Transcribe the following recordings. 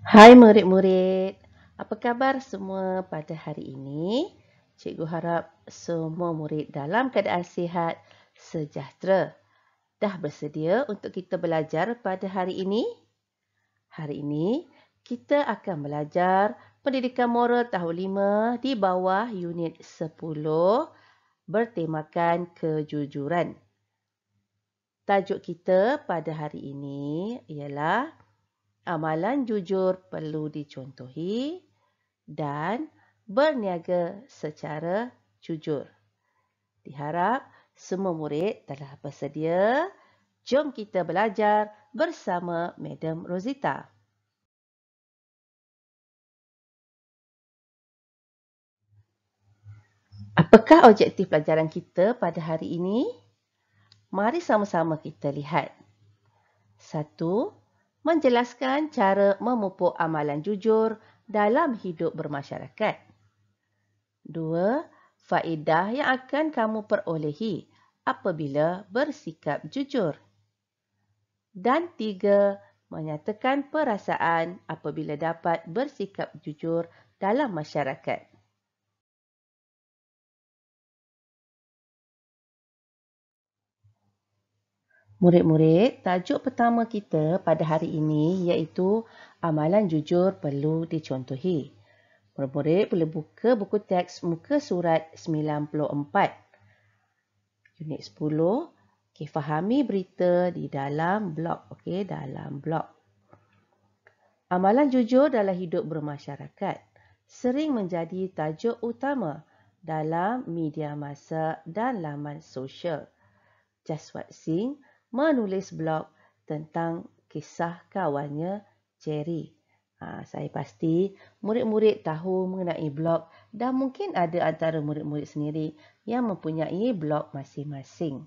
Hai murid-murid, apa khabar semua pada hari ini? Cikgu harap semua murid dalam keadaan sihat, sejahtera. Dah bersedia untuk kita belajar pada hari ini? Hari ini, kita akan belajar Pendidikan Moral Tahun 5 di bawah unit 10 bertemakan kejujuran. Tajuk kita pada hari ini ialah amalan jujur perlu dicontohi dan berniaga secara jujur. Diharap semua murid telah bersedia. Jom kita belajar bersama Madam Rosita. Apakah objektif pelajaran kita pada hari ini? Mari sama-sama kita lihat. 1. Menjelaskan cara memupuk amalan jujur dalam hidup bermasyarakat. 2. Faedah yang akan kamu perolehi apabila bersikap jujur. Dan 3. Menyatakan perasaan apabila dapat bersikap jujur dalam masyarakat. Murid-murid, tajuk pertama kita pada hari ini iaitu amalan jujur perlu dicontohi. Murid-murid boleh buka buku teks muka surat 94. Unit 10. Okay, fahami berita di dalam blog. Okay, dalam blog. Amalan jujur dalam hidup bermasyarakat sering menjadi tajuk utama dalam media massa dan laman sosial. Jaswat Singh menulis blog tentang kisah kawannya Jerry. Saya pasti murid-murid tahu mengenai blog dan mungkin ada antara murid-murid sendiri yang mempunyai blog masing-masing.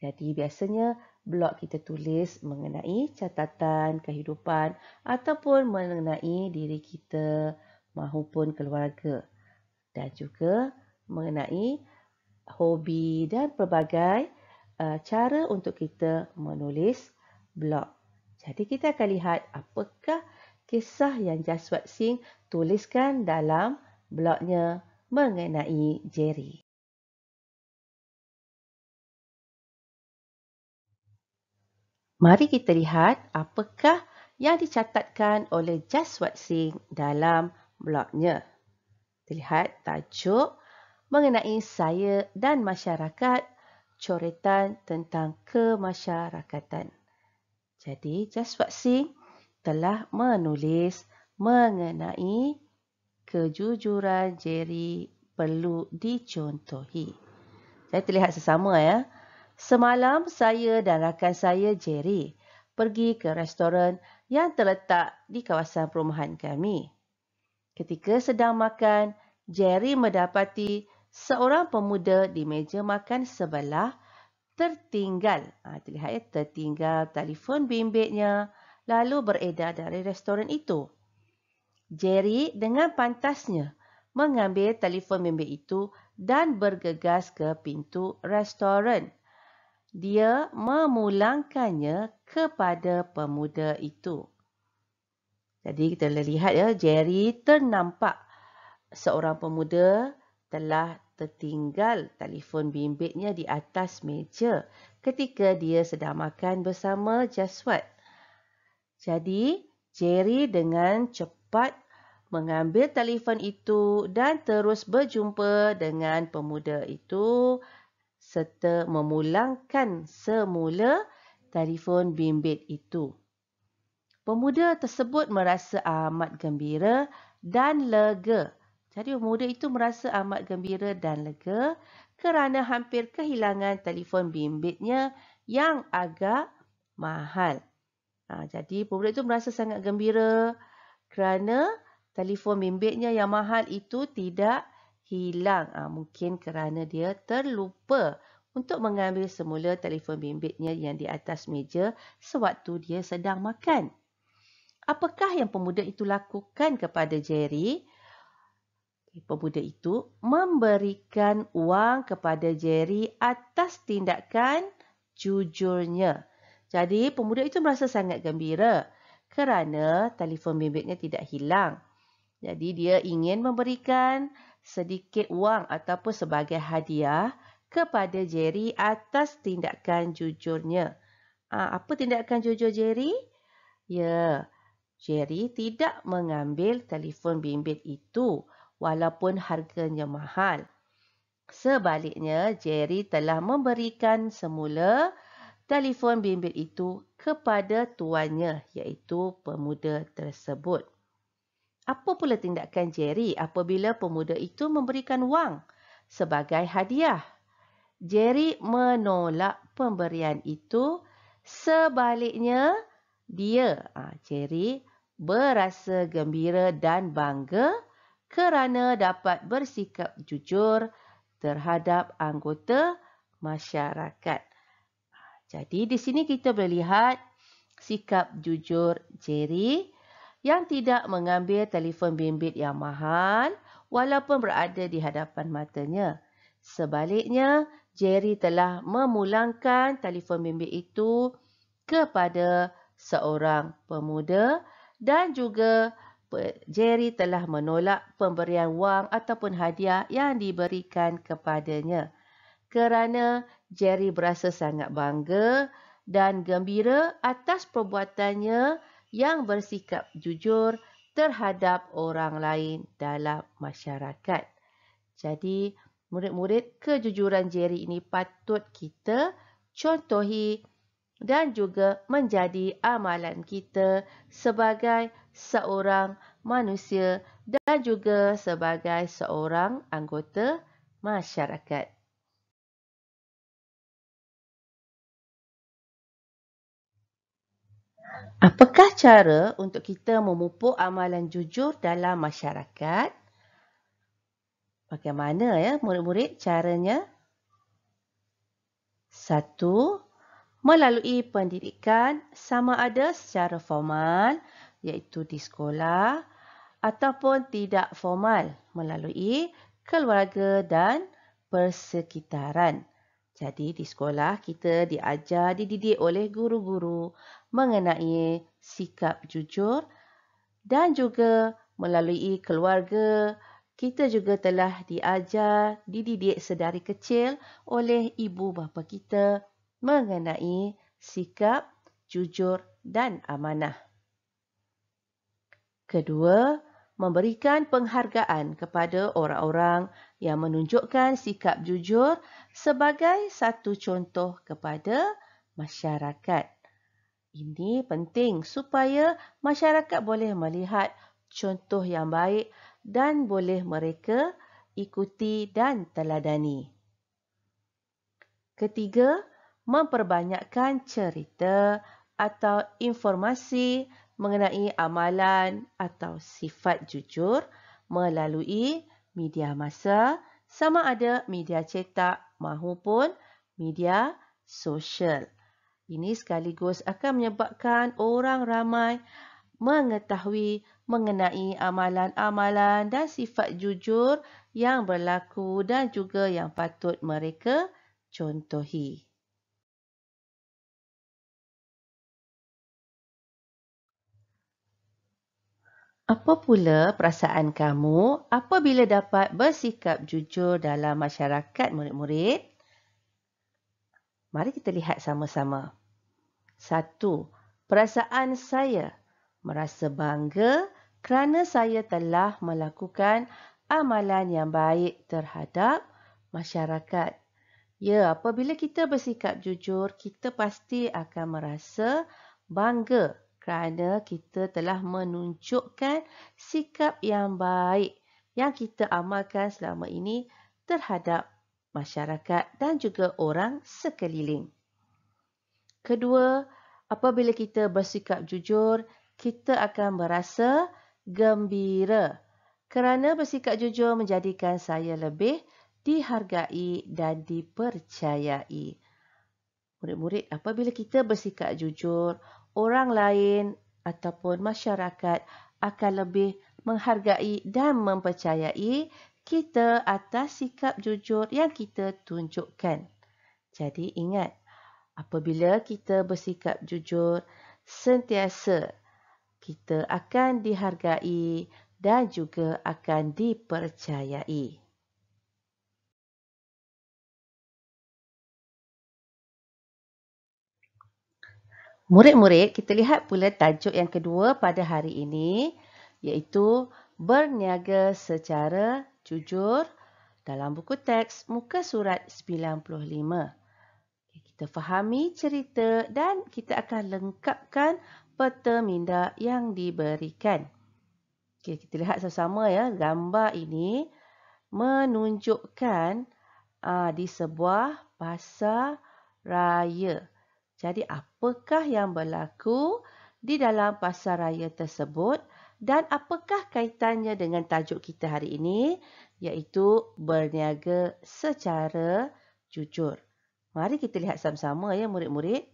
Jadi biasanya blog kita tulis mengenai catatan kehidupan ataupun mengenai diri kita maupun keluarga dan juga mengenai hobi dan pelbagai cara untuk kita menulis blog. Jadi kita akan lihat apakah kisah yang Jaswat Singh tuliskan dalam blognya mengenai Jerry. Mari kita lihat apakah yang dicatatkan oleh Jaswat Singh dalam blognya. Terlihat tajuk mengenai saya dan masyarakat, coretan tentang kemasyarakatan. Jadi, Jaswat Singh telah menulis mengenai kejujuran Jerry perlu dicontohi. Saya terlihat sesama ya. Semalam saya dan rakan saya Jerry pergi ke restoran yang terletak di kawasan perumahan kami. Ketika sedang makan, Jerry mendapati seorang pemuda di meja makan sebelah tertinggal. Terlihat ya, tertinggal telefon bimbitnya lalu beredar dari restoran itu. Jerry dengan pantasnya mengambil telefon bimbit itu dan bergegas ke pintu restoran. Dia memulangkannya kepada pemuda itu. Jadi kita boleh lihat ya, Jerry ternampak seorang pemuda telah tertinggal telefon bimbitnya di atas meja ketika dia sedang makan bersama Jaswat. Jadi, Jerry dengan cepat mengambil telefon itu dan terus berjumpa dengan pemuda itu serta memulangkan semula telefon bimbit itu. Pemuda tersebut merasa amat gembira dan lega. Jadi pemuda itu merasa amat gembira dan lega kerana hampir kehilangan telefon bimbitnya yang agak mahal. Jadi pemuda itu merasa sangat gembira kerana telefon bimbitnya yang mahal itu tidak hilang. Mungkin kerana dia terlupa untuk mengambil semula telefon bimbitnya yang di atas meja sewaktu dia sedang makan. Apakah yang pemuda itu lakukan kepada Jerry? Pemuda itu memberikan wang kepada Jerry atas tindakan jujurnya. Jadi pemuda itu merasa sangat gembira kerana telefon bimbitnya tidak hilang. Jadi dia ingin memberikan sedikit wang ataupun sebagai hadiah kepada Jerry atas tindakan jujurnya. Apa tindakan jujur Jerry? Ya, Jerry tidak mengambil telefon bimbit itu walaupun harganya mahal. Sebaliknya, Jerry telah memberikan semula telefon bimbit itu kepada tuannya, iaitu pemuda tersebut. Apa pula tindakan Jerry apabila pemuda itu memberikan wang sebagai hadiah? Jerry menolak pemberian itu. Sebaliknya, Jerry berasa gembira dan bangga kerana dapat bersikap jujur terhadap anggota masyarakat. Jadi di sini kita boleh lihat sikap jujur Jerry yang tidak mengambil telefon bimbit yang mahal walaupun berada di hadapan matanya. Sebaliknya, Jerry telah memulangkan telefon bimbit itu kepada seorang pemuda dan juga Jerry telah menolak pemberian wang ataupun hadiah yang diberikan kepadanya. Kerana Jerry berasa sangat bangga dan gembira atas perbuatannya yang bersikap jujur terhadap orang lain dalam masyarakat. Jadi, murid-murid, kejujuran Jerry ini patut kita contohi dan juga menjadi amalan kita sebagai seorang manusia dan juga sebagai seorang anggota masyarakat. Apakah cara untuk kita memupuk amalan jujur dalam masyarakat? Bagaimana ya murid-murid caranya? 1. Melalui pendidikan sama ada secara formal iaitu di sekolah ataupun tidak formal melalui keluarga dan persekitaran. Jadi di sekolah kita dididik oleh guru-guru mengenai sikap jujur dan juga melalui keluarga kita juga telah dididik sedari kecil oleh ibu bapa kita mengenai sikap jujur dan amanah. Kedua, memberikan penghargaan kepada orang-orang yang menunjukkan sikap jujur sebagai satu contoh kepada masyarakat. Ini penting supaya masyarakat boleh melihat contoh yang baik dan boleh mereka ikuti dan teladani. Ketiga, memperbanyakkan cerita atau informasi mengenai amalan atau sifat jujur melalui media massa sama ada media cetak maupun media sosial. Ini sekaligus akan menyebabkan orang ramai mengetahui mengenai amalan-amalan dan sifat jujur yang berlaku dan juga yang patut mereka contohi. Apa pula perasaan kamu apabila dapat bersikap jujur dalam masyarakat murid-murid? Mari kita lihat sama-sama. 1. Perasaan saya merasa bangga kerana saya telah melakukan amalan yang baik terhadap masyarakat. Ya, apabila kita bersikap jujur, kita pasti akan merasa bangga kerana kita telah menunjukkan sikap yang baik yang kita amalkan selama ini terhadap masyarakat dan juga orang sekeliling. Kedua, apabila kita bersikap jujur, kita akan berasa gembira kerana bersikap jujur menjadikan saya lebih dihargai dan dipercayai. Murid-murid, apabila kita bersikap jujur, orang lain ataupun masyarakat akan lebih menghargai dan mempercayai kita atas sikap jujur yang kita tunjukkan. Jadi ingat, apabila kita bersikap jujur, sentiasa kita akan dihargai dan juga akan dipercayai. Murid-murid, kita lihat pula tajuk yang kedua pada hari ini, iaitu berniaga secara jujur dalam buku teks muka surat 95. Kita fahami cerita dan kita akan lengkapkan peta minda yang diberikan. Kita lihat sama-sama ya, gambar ini menunjukkan di sebuah pasar raya. Jadi apakah yang berlaku di dalam pasar raya tersebut dan apakah kaitannya dengan tajuk kita hari ini, iaitu berniaga secara jujur. Mari kita lihat sama-sama ya murid-murid.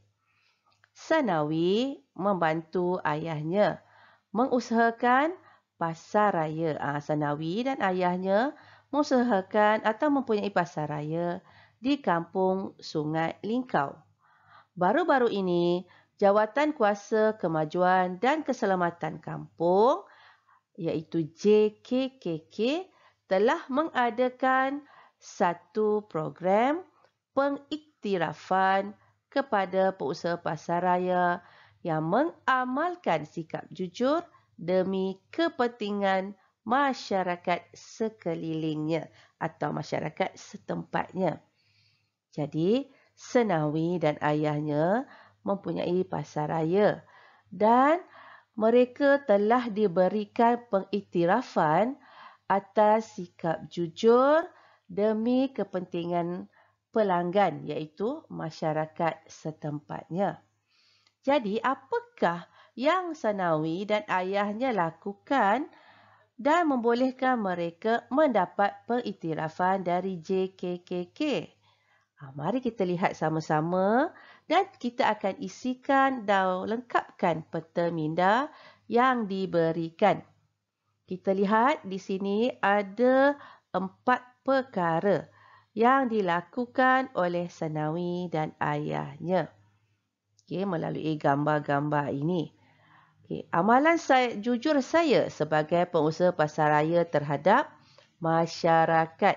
Sanawi membantu ayahnya mengusahakan pasar raya. Sanawi dan ayahnya mengusahakan atau mempunyai pasar raya di kampung Sungai Lingkau. Baru-baru ini, Jawatan Kuasa Kemajuan dan Keselamatan Kampung, iaitu JKKK, telah mengadakan satu program pengiktirafan kepada pengusaha pasar raya yang mengamalkan sikap jujur demi kepentingan masyarakat sekelilingnya atau masyarakat setempatnya. Jadi, Senawi dan ayahnya mempunyai pasar raya dan mereka telah diberikan pengiktirafan atas sikap jujur demi kepentingan pelanggan iaitu masyarakat setempatnya. Jadi, apakah yang Senawi dan ayahnya lakukan dan membolehkan mereka mendapat pengiktirafan dari JKKK? Mari kita lihat sama-sama dan kita akan isikan dan lengkapkan peta minda yang diberikan. Kita lihat di sini ada 4 perkara yang dilakukan oleh Senawi dan ayahnya. Melalui gambar-gambar ini. Amalan jujur saya sebagai pengusaha pasar raya terhadap masyarakat.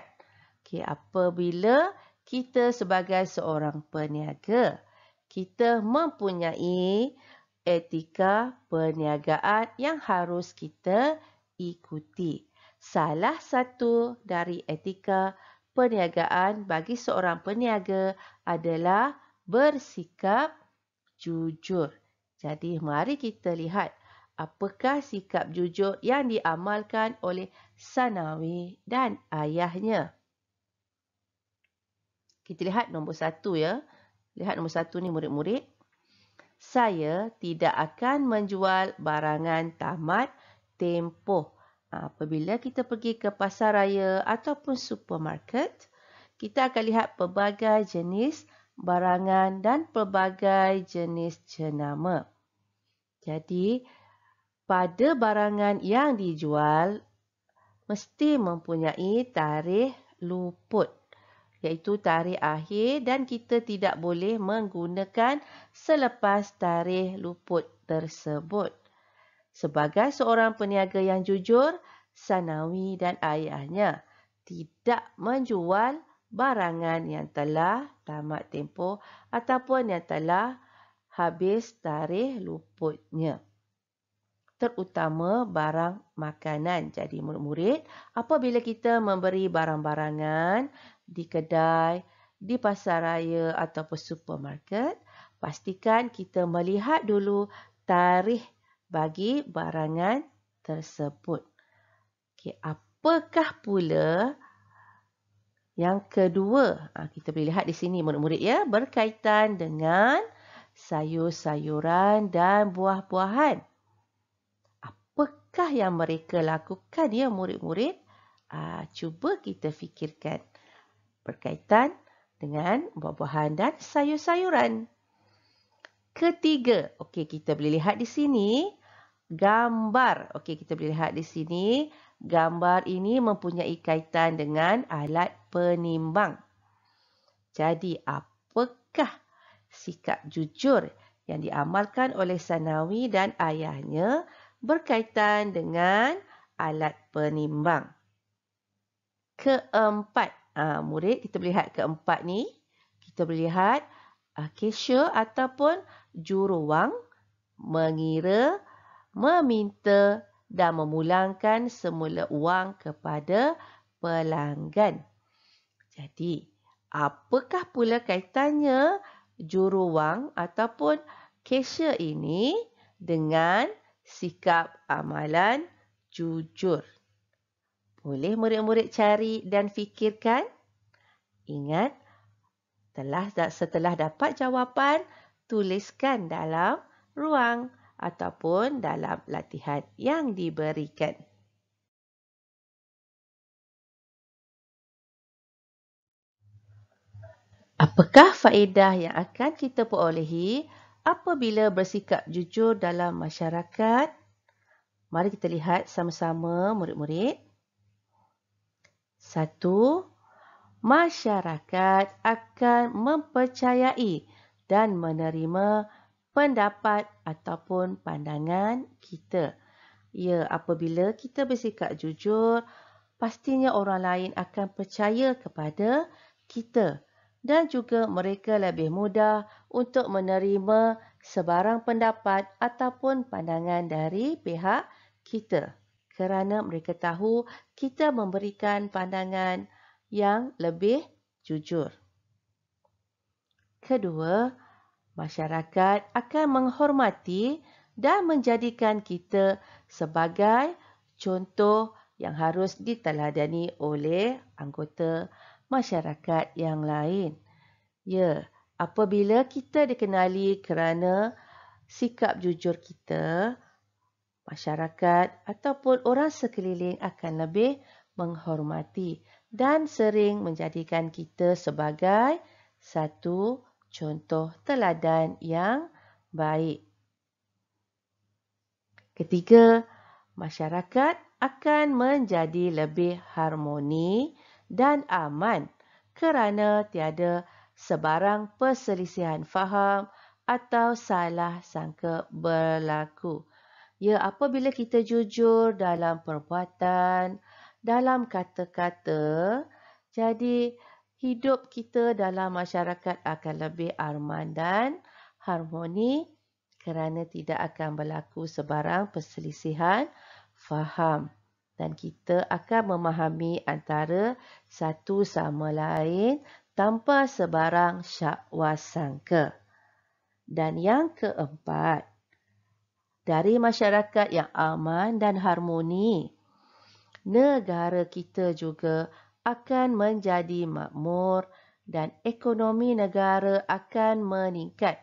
Apabila kita sebagai seorang peniaga, kita mempunyai etika perniagaan yang harus kita ikuti. Salah satu dari etika perniagaan bagi seorang peniaga adalah bersikap jujur. Jadi, mari kita lihat apakah sikap jujur yang diamalkan oleh Sanawi dan ayahnya. Kita lihat nombor 1 ya. Lihat nombor 1 ni murid-murid. Saya tidak akan menjual barangan tamat tempoh. Apabila kita pergi ke pasar raya ataupun supermarket, kita akan lihat pelbagai jenis barangan dan pelbagai jenis jenama. Jadi, pada barangan yang dijual, mesti mempunyai tarikh luput, iaitu tarikh akhir dan kita tidak boleh menggunakan selepas tarikh luput tersebut. Sebagai seorang peniaga yang jujur, Sanawi dan ayahnya tidak menjual barangan yang telah tamat tempoh ataupun yang telah habis tarikh luputnya. Terutama barang makanan. Jadi murid-murid, apabila kita memberi barang-barangan di kedai, di pasar raya ataupun supermarket, pastikan kita melihat dulu tarikh bagi barangan tersebut. Apakah pula yang kedua? Kita boleh lihat di sini murid-murid ya, berkaitan dengan sayur-sayuran dan buah-buahan. Apakah yang mereka lakukan ya murid-murid? Cuba kita fikirkan berkaitan dengan buah-buahan dan sayur-sayuran. Ketiga, kita boleh lihat di sini gambar. Kita boleh lihat di sini gambar ini mempunyai kaitan dengan alat penimbang. Jadi, apakah sikap jujur yang diamalkan oleh Sanawi dan ayahnya berkaitan dengan alat penimbang. Keempat, murid kita lihat keempat ni, kita boleh lihat cashier ataupun juruwang mengira, meminta dan memulangkan semula wang kepada pelanggan. Jadi, apakah pula kaitannya juruwang ataupun cashier ini dengan sikap amalan jujur? Boleh murid-murid cari dan fikirkan? Ingat, setelah dapat jawapan, tuliskan dalam ruang ataupun dalam latihan yang diberikan. Apakah faedah yang akan kita perolehi apabila bersikap jujur dalam masyarakat? Mari kita lihat sama-sama murid-murid. 1. Masyarakat akan mempercayai dan menerima pendapat ataupun pandangan kita. Ya, apabila kita bersikap jujur, pastinya orang lain akan percaya kepada kita. Dan juga mereka lebih mudah untuk menerima sebarang pendapat ataupun pandangan dari pihak kita. Kerana mereka tahu kita memberikan pandangan yang lebih jujur. Kedua, masyarakat akan menghormati dan menjadikan kita sebagai contoh yang harus diteladani oleh anggota masyarakat yang lain. Ya, apabila kita dikenali kerana sikap jujur kita, masyarakat ataupun orang sekeliling akan lebih menghormati dan sering menjadikan kita sebagai satu contoh teladan yang baik. Ketiga, masyarakat akan menjadi lebih harmoni dan aman kerana tiada sebarang perselisihan faham atau salah sangka berlaku. Ya, apabila kita jujur dalam perbuatan, dalam kata-kata, jadi hidup kita dalam masyarakat akan lebih aman dan harmoni kerana tidak akan berlaku sebarang perselisihan faham. Dan kita akan memahami antara satu sama lain tanpa sebarang syakwa sangka. Dan yang keempat, dari masyarakat yang aman dan harmoni, negara kita juga akan menjadi makmur dan ekonomi negara akan meningkat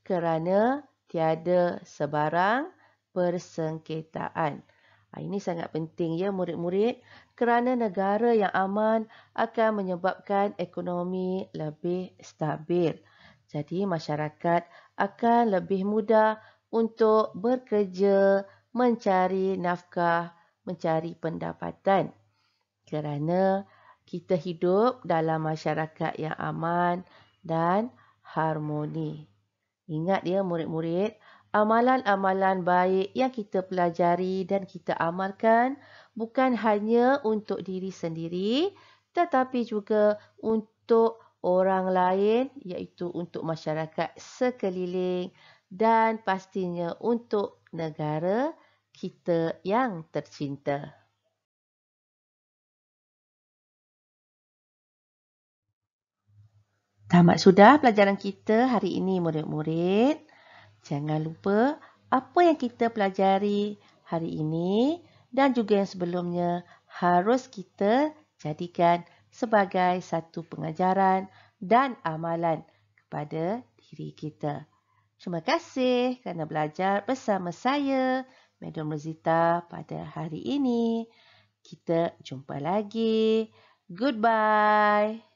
kerana tiada sebarang persengketaan. Ini sangat penting ya murid-murid kerana negara yang aman akan menyebabkan ekonomi lebih stabil. Jadi masyarakat akan lebih mudah untuk bekerja, mencari nafkah, mencari pendapatan. Kerana kita hidup dalam masyarakat yang aman dan harmoni. Ingat ya murid-murid, amalan-amalan baik yang kita pelajari dan kita amalkan bukan hanya untuk diri sendiri, tetapi juga untuk orang lain, iaitu untuk masyarakat sekeliling dan pastinya untuk negara kita yang tercinta. Tamat sudah pelajaran kita hari ini murid-murid. Jangan lupa apa yang kita pelajari hari ini dan juga yang sebelumnya harus kita jadikan sebagai satu pengajaran dan amalan kepada diri kita. Terima kasih kerana belajar bersama saya, Madam Rozita, pada hari ini. Kita jumpa lagi. Goodbye.